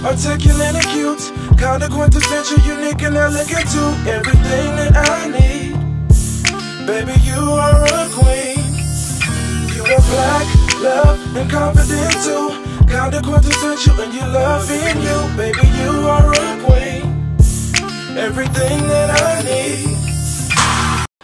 Articulate and cute, kinda quintessential, unique and elegant too. Everything that I need, baby, you are a queen. You are black, love, and confident too. Kinda quintessential and you loving you, baby, you are a queen. Everything that I need.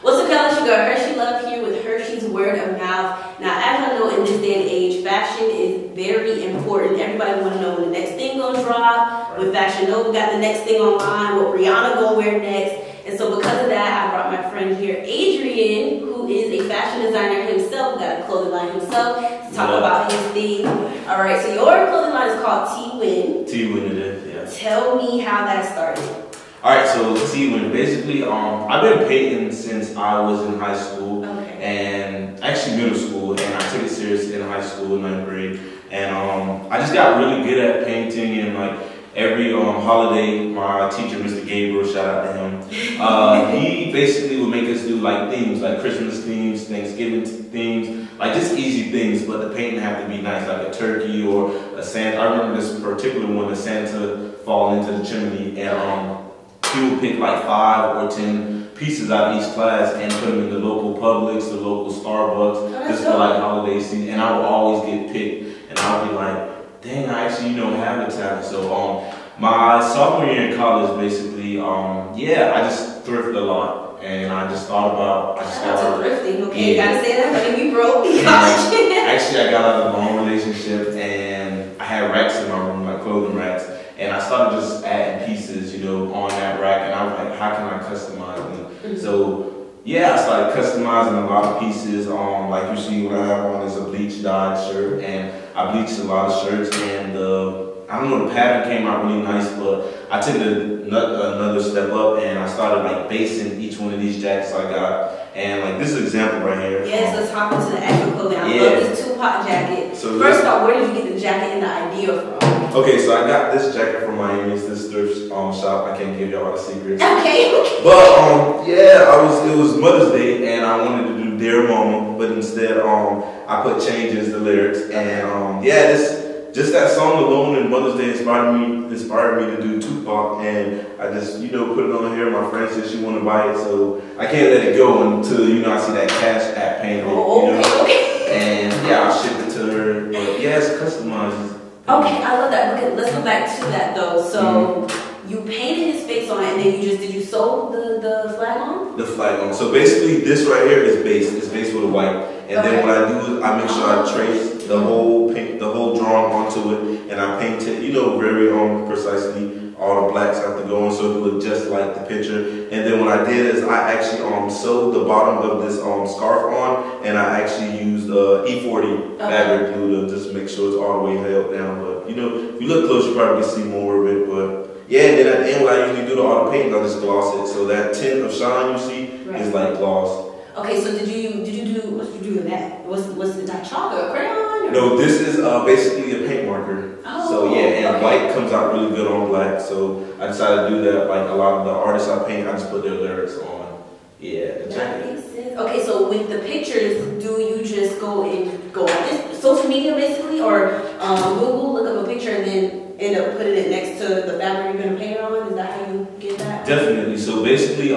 What's up, y'all? It's your girl Hershee Love here with Hershee's Word of Mouth. Now, as I know, in this day and age, fashion is very important. Everybody want to know when the next thing gonna drop. With Fashion Nova got the next thing online. What Rihanna gonna wear next? And so, because of that, I brought my friend here, Adrian, who is a fashion designer himself, got a clothing line himself, to talk about his thing. All right, so your clothing line is called T-Win. T-Win it is, yeah. Tell me how that started. Alright, so T-Win, basically, I've been painting since I was in high school, and actually middle school, and I took it serious in high school, 9th grade, and I just got really good at painting, and like every holiday, my teacher, Mr. Gabriel, shout out to him, he basically would make us do like themes, like Christmas themes, Thanksgiving themes, like just easy things, but the painting had to be nice, like a turkey or a Santa. I remember this particular one, the Santa fall into the chimney, and he would pick like 5 or 10 pieces out of each class and put them in the local Publix, the local Starbucks, just for like holiday season. And I would always get picked, and I would be like, dang, I actually have the talent. So my sophomore year in college, basically, yeah, I just thrifted a lot, and I just thought about thrifting. Okay, yeah. You gotta say that, but we broke in college. Actually, I got out of a long relationship, and I had racks in my room, like clothing racks. And I started just adding pieces, on that rack, and I was like, how can I customize them? So, yeah, I started customizing a lot of pieces. Like you see what I have on is a bleach dyed shirt, and I bleached a lot of shirts, and I don't know, the pattern came out really nice, but I took another step up, and I started like basing each one of these jackets I got. And like this is an example right here. Yes, let's hop into the actual clothing. I love this Tupac jacket. So first off, where did you get the jacket and the idea from? Okay, so I got this jacket from Miami. It's this thrift shop. I can't give y'all all the secrets. Okay. But yeah, it was Mother's Day, and I wanted to do Dear Mama, but instead I put changes the lyrics, and yeah, just that song alone and Mother's Day inspired me to do Tupac, and I just put it on here. My friend said she wanted to buy it, so I can't let it go until I see that Cash App payment. And yeah, I'll ship it to her. But yeah, it's customized. Okay, I love that. Okay, let's go back to that though. So you painted his face on it, and then did you sew the flag on? The flag on. So basically, this right here is based. It's based with a white, and then what I do is I make sure I trace the whole drawing onto it, and I paint it, very precisely. All the blacks have to go on so it look just like the picture. And then what I did is I actually sewed the bottom of this scarf on, and I actually used E40 fabric glue to just make sure it's all the way held down. But if you look close, you probably can see more of it. But yeah, and then at the end, what I usually do to all the paint, I just gloss it. So that tint of shine you see is like gloss. Okay, so what did you do with that? Was it that chalk or crayon? Or? No, this is basically a paint marker. Oh, so yeah, and white comes out really good on black. So I decided to do that. Like a lot of the artists I paint, I just put their lyrics on. Yeah, the jacket. That makes sense. Okay, so with the pictures, do you just go on this social media basically, or Google, look up a picture and then end up putting it next to the fabric you're gonna paint it on? Is that how you get that? Definitely. So basically,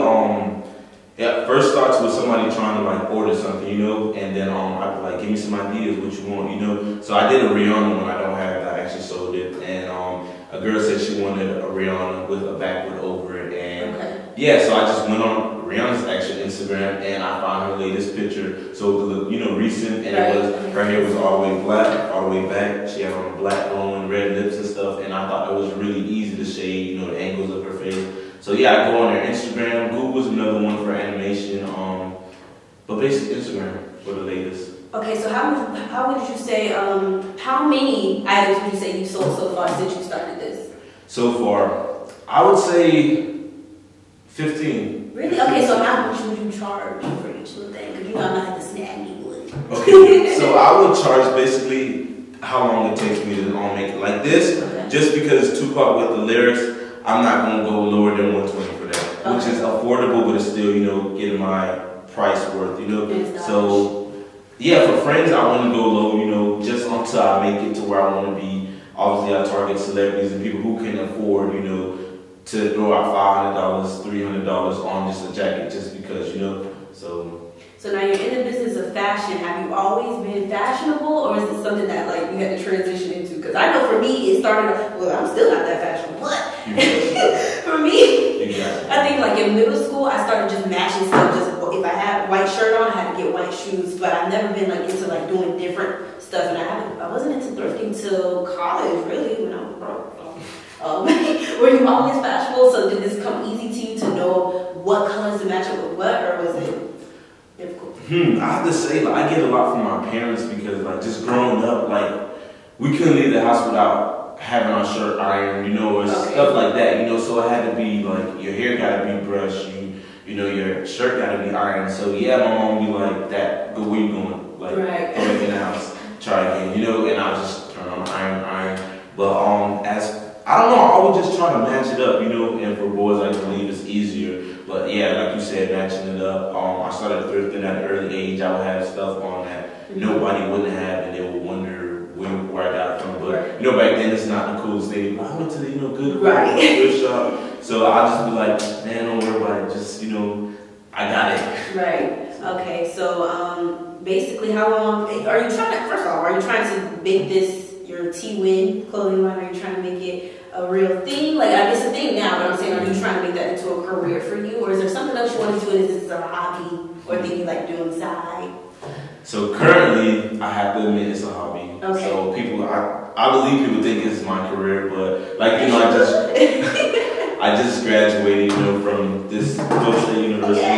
yeah, first starts with somebody trying to like order something, and then I'd be like, give me some ideas, what you want, So I did a Rihanna one. I don't have it. I actually sold it, and a girl said she wanted a Rihanna with a backward over it, and yeah, so I just went on Rihanna's actual Instagram, and I found her latest picture, so it looked, recent, and her hair was all the way black, all the way back. She had on black bone, red lips and stuff, and I thought it was really easy to shade, the angles of her face. So yeah, I go on their Instagram. Google's another one for animation. But basically Instagram for the latest. Okay, so how would you say how many items would you say you've sold so far since you started this? So far, I would say 15. Really? Okay, so how much would you charge for each little thing? Because I'm not at the snag me wood. Okay, so I would charge basically how long it takes me to make it like this. Just because Tupac with the lyrics, I'm not going to go lower than 120 for that, which is affordable, but it's still, getting my price worth, So, yeah, for friends, I want to go low, just until I make it to where I want to be. obviously I target celebrities and people who can afford, you know, to throw out $500, $300 on just a jacket just because, you know, so. So now you're in the business of fashion. Have you always been fashionable, or is it something that like you had to transition into? Because I know for me it started off, well, I'm still not that fashionable, but for me, I think like in middle school I started just matching stuff. Just if I had a white shirt on, I had to get white shoes. But I've never been like into like doing different stuff, and I wasn't into thrifting till college really, when I was broke. Were you always fashionable? So did this come easy to you to know what colors to match up with what, or was it difficult? I have to say, like, I get a lot from my parents because, like, just growing up, like, we couldn't leave the house without having our shirt ironed, you know, or stuff like that, you know. So it had to be like your hair got to be brushed, you know, your shirt got to be ironed. So yeah, my mom would be like, "That, go where you going? Like, go back in the house, try again," you know. And I would just turn on the iron. But as I don't know, I would just try to match it up, you know, and for boys, I believe it's easier. But yeah, like you said, matching it up. I started thrifting at an early age. I would have stuff on that nobody wouldn't have, and they would wonder where I got it from. But, you know, back then, it's not the coolest thing. I went to the, you know, good thrift shop. So I'll just be like, man, don't worry about it. Just, you know, I got it. Right. Okay, so basically, how long are you trying to, first of all, are you trying to make this your T-Win clothing line? Are you trying to make it a real thing? Like, I guess a thing now, but I'm saying, are you trying to make that into a career for you? Or is there something else you want to do, and is this a hobby or thing you like doing side? So currently, I have to admit it's a hobby. Okay. So people, I believe people think it's my career, but like, you know, I just graduated, you know, from this State University.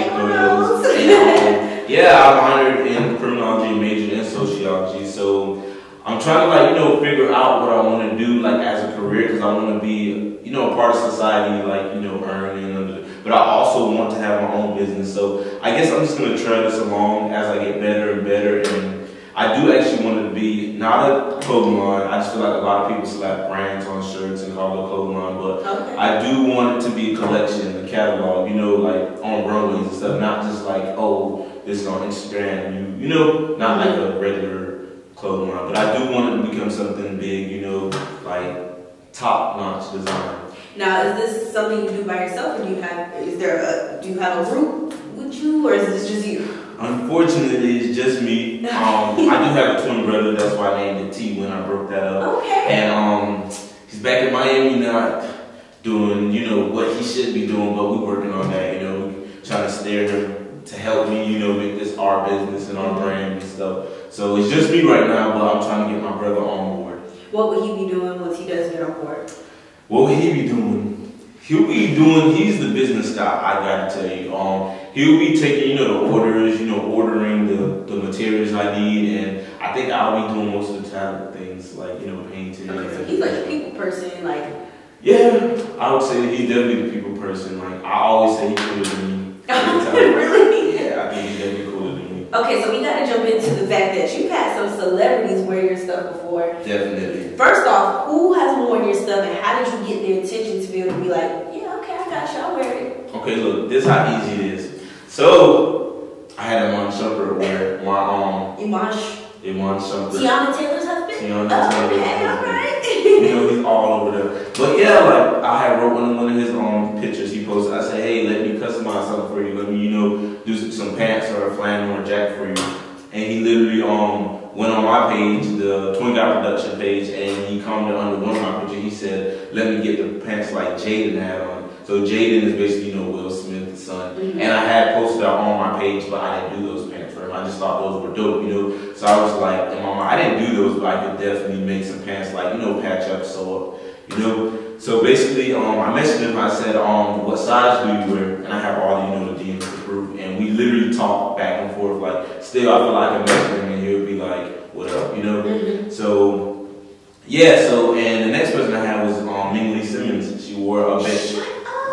Yeah, I'm honored in criminology and majored in sociology. So I'm trying to, like, you know, figure out what I want to do, like, as a career, because I want to be, you know, a part of society, like, you know, earning, but I also want to have my own business. So I guess I'm just going to tread this along as I get better and better. And I do actually want it to be not a clothing line. I just feel like a lot of people slap brands on shirts and call it a clothing line, but I do want it to be a collection, a catalog, you know, like on runways and stuff, not just like, oh, this is on Instagram, you know, not like a regular clothing line, but I do want it to become something big, you know, like top-notch design. Now, is this something you do by yourself, or do you have a group with you, or is this just you? Unfortunately, it's just me. I do have a twin brother, that's why I named it T when I broke that up. Okay. And he's back in Miami now, doing, you know, what he should be doing, but we're working on that, you know, we're trying to steer him to help me, you know, make this our business and our brand and stuff. So it's just me right now, but I'm trying to get my brother on board. What will he be doing once he does get on board? What will he be doing? He's the business guy, I gotta tell you. He'll be taking, you know, the orders, you know, ordering the materials I need, and I think I'll be doing most of the talent things, like, you know, painting. Okay, so he's like a people person, like. Yeah, I would say that he's definitely the people person. Like, I always say he's cooler than me. Really? Yeah, I think he's definitely cooler than me. Okay, so we gotta jump into the fact that you've had some celebrities wear your stuff before. Definitely. First off, who has worn your stuff, and how did you get their attention to be able to be like, yeah, okay, I got you, I'll wear it? Okay, look, this is how easy it is. So, I had Iman Shumpert wear my Iman Shumpert. Tiana Taylor's husband? Tiana Taylor's okay, husband. alright. You know, he's all over there. But yeah, like, I had wrote one of his pictures he posted. I said, hey, let me customize something for you. Let me, you know, do some pants or a flannel or a jacket for you. And he literally went on my page, the Twin Guy Production page, and he commented under one of my pictures. He said, let me get the pants like Jaden had on. So Jaden is basically, you know, Will Smith's son. And I had posted that on my page, but I didn't do those pants for him. I just thought those were dope, you know. So I was like, in my mind, I didn't do those, but I could definitely make some pants like, you know, patch up, sew up, you know. So basically, I messaged him, I said, what size do you wear? And I have all the, you know, the DMs to prove. And we literally talked back and forth, like, still I feel like I messaged him and he would be like, what up, you know. So, yeah, and the next person I had was Ming Lee Simmons. She wore a bit.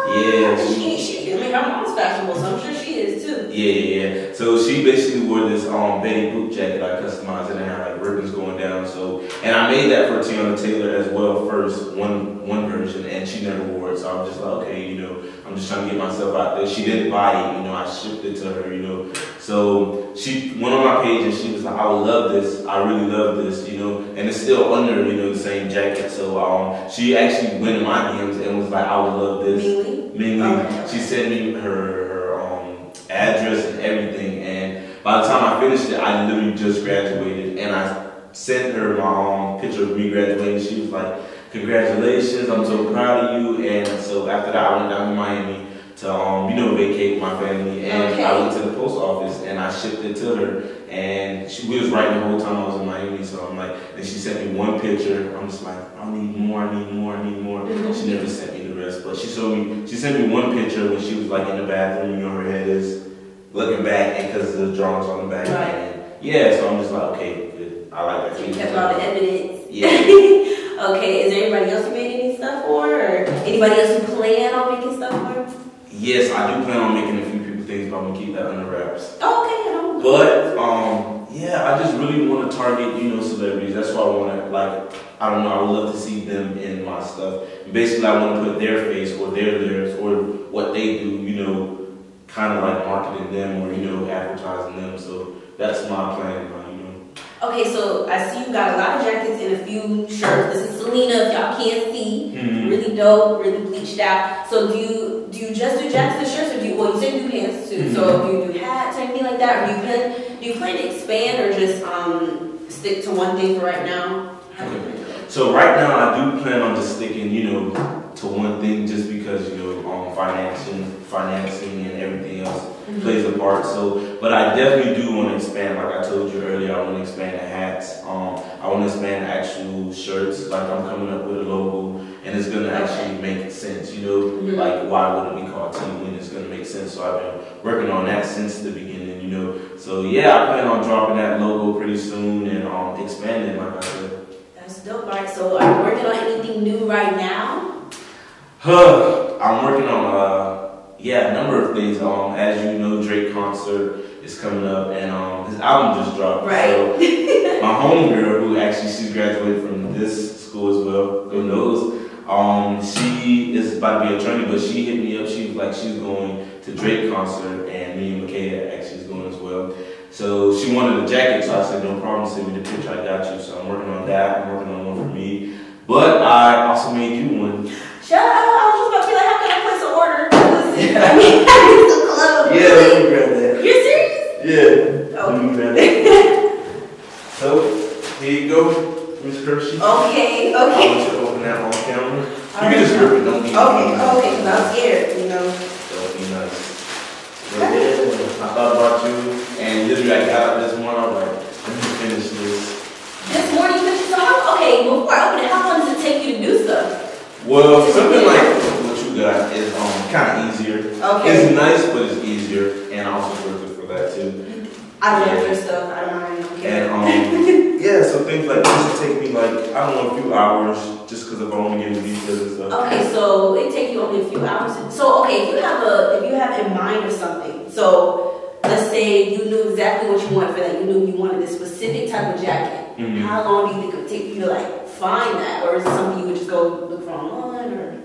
Yeah, I mean, her mom's fashionable, so I'm sure she is too. Yeah. So she basically wore this Betty Boop jacket I customized, and it had like ribbons going down. So, and I made that for Tiana Taylor as well first. One one version, and she never wore it. So I'm just like, okay, you know, I'm just trying to get myself out there. She didn't buy it, you know, I shipped it to her, you know. So she went on my page and she was like, I would love this. I really love this, you know. And it's still under, you know, the same jacket. So she actually went in my DMs and was like, I would love this. Mingly. Okay. She sent me her address and everything. And by the time I finished it, I literally just graduated. And I sent her my picture of me graduating. She was like, congratulations, I'm so proud of you. And so after that, I went down to Miami to, you know, vacate with my family. And I went to the post office and I shipped it to her. And we was writing the whole time I was in Miami. So I'm like, and she sent me one picture. I'm just like, I need more, I need more, I need more. She never sent me the rest. But she sent me one picture when she was like in the bathroom, you know, her head is looking back and because of the drawings on the back. Right. And yeah, so I'm just like, okay, good. I like that. So you kept all the evidence. Yeah. Okay, is there anybody else who made any stuff for her? Or anybody else who plan on making stuff for her? Yes, I do plan on making a few people things, but I'm gonna keep that under wraps. Oh, okay, But yeah, I just really want to target, you know, celebrities. That's why I want to, like, I don't know, I would love to see them in my stuff. Basically, I want to put their face or their lyrics or what they do, you know, kind of like marketing them or, you know, advertising them. So that's my plan, you know. Okay, so I see you got a lot of jackets and a few shirts. This is Selena, if y'all can't see. Really dope, really bleached out. So do you just do jackets and shirts, or do you, well, you said you do pants too. So do you do hats or anything like that? Or do you plan to expand or just stick to one thing for right now? So right now I do plan on just sticking, you know, to one thing just because, you know, financing and everything else plays a part. So, but I definitely do want to expand. Like I told you earlier, I want to expand the hats. I want to expand the actual shirts. Like I'm coming up with a logo, and it's gonna actually make sense. You know, like why would it be called Team Win? It's gonna make sense. So I've been working on that since the beginning. You know, so yeah, I plan on dropping that logo pretty soon and expanding, like I said. That's dope. Alright, so are you working on anything new right now? I'm working on a number of things. As you know, Drake concert is coming up, and his album just dropped. Right. So my homegirl, who actually she's graduated from this school as well, who knows, she is about to be an attorney, but she hit me up. She was like, she's going to Drake concert, and me and Makaya actually is going as well. So she wanted a jacket, so I said, no problem, send me the picture, I got you. So I'm working on that. I'm working on one for me, but I also made you one. Shut up! I was just about to be like, how can I place an order? I mean, I need some clothes. Yeah, let me grab that. You're serious? Yeah. Okay. Let me grab that. So, here you go, Miss Hershee. Okay. I want you to open that on camera. You can just rip it, don't be Okay, because I'm scared, you know. That'll be nice. But yeah, I thought about you, and literally I got up this morning, I was like, let me finish this. This morning you finished, okay, before I open it, how long does it take you to do stuff? Well, something like what you got is kind of easier. Okay. It's nice, but it's easier, and I also work it for that too. I love your stuff. I don't mind. Okay. And yeah, so things like this will take me like I don't know a few hours, just because if I want to get into details and stuff. Okay, so it take you only a few hours. So okay, if you have in mind or something, so let's say you knew exactly what you wanted for that. You knew you wanted this specific type of jacket. How long do you think it would take you to like find that, or is it something you would just go look for online, or?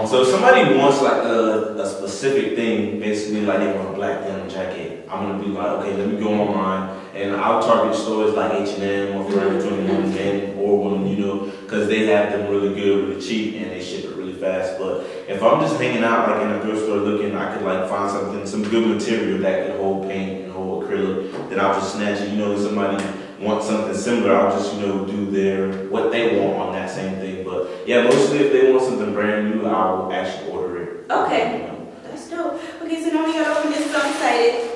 So if somebody wants like a specific thing, basically like they want a black denim jacket, I'm gonna be like, okay, let me go online and I'll target stores like H&M or Forever 21 men or one, you know, because they have them really good, really cheap, and they ship it really fast. But if I'm just hanging out like in a thrift store looking, I could like find something, some good material that could hold paint and hold acrylic, then I'll just snatch it. You know, if somebody wants something similar, I'll just, you know, do what they want on that same thing. But yeah, mostly if they want something brand new, I'll actually order it. Okay, you know. That's dope. Okay, so now we gotta open this. So I'm excited.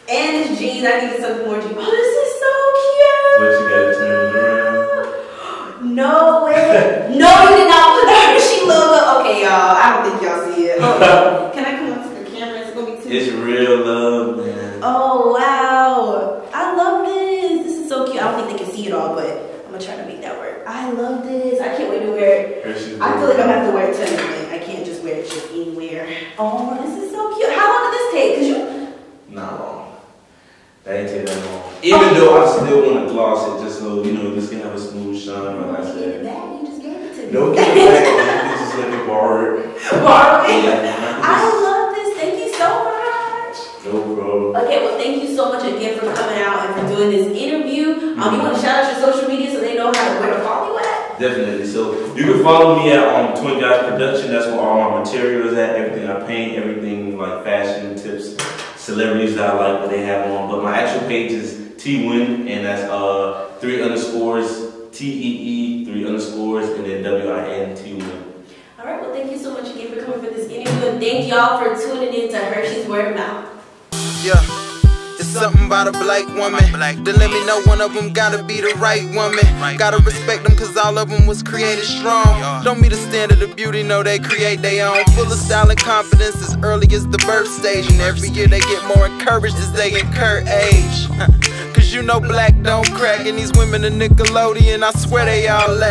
And this jeans, I needed something more jeans. Oh, this is so cute. But you gotta turn it around. No way. No, you did not put the Hershee logo. Okay, y'all. I don't think y'all see it. Oh, can I come up to the camera? It's gonna be too. It's real love, man. Oh wow, I love this. This is so cute. I don't think they can see it all, but I'm gonna try to make that work. I love this. I can't wait to wear it. I feel like I'm gonna have to wear it to anything. I can't just wear it just anywhere. Oh, this is so cute. How long did this take? Cause you. Not long. That ain't take that long. Even though I still want to gloss it, just so you know, this can have a smooth shine. Like I said. You just gave it to me. No, give it back. you can follow me at Twin Guys Production. That's where all my material is at. Everything I paint, everything like fashion tips, celebrities that I like what they have on. But my actual page is Twin, and that's 3 underscores TEE 3 underscores and then WIN Twin. All right. Well, thank you so much again for coming for this interview, and thank y'all for tuning in to Hershee's Word of Mouth. Yeah. It's something about a black woman. Then let me know one of them gotta be the right woman. Gotta respect them cause all of them was created strong. Don't meet the standard of beauty, no, they create their own. Full of style and confidence as early as the birth stage. And every year they get more encouraged as they incur age. Cause you know black don't crack, and these women are Nickelodeon, I swear they all laugh.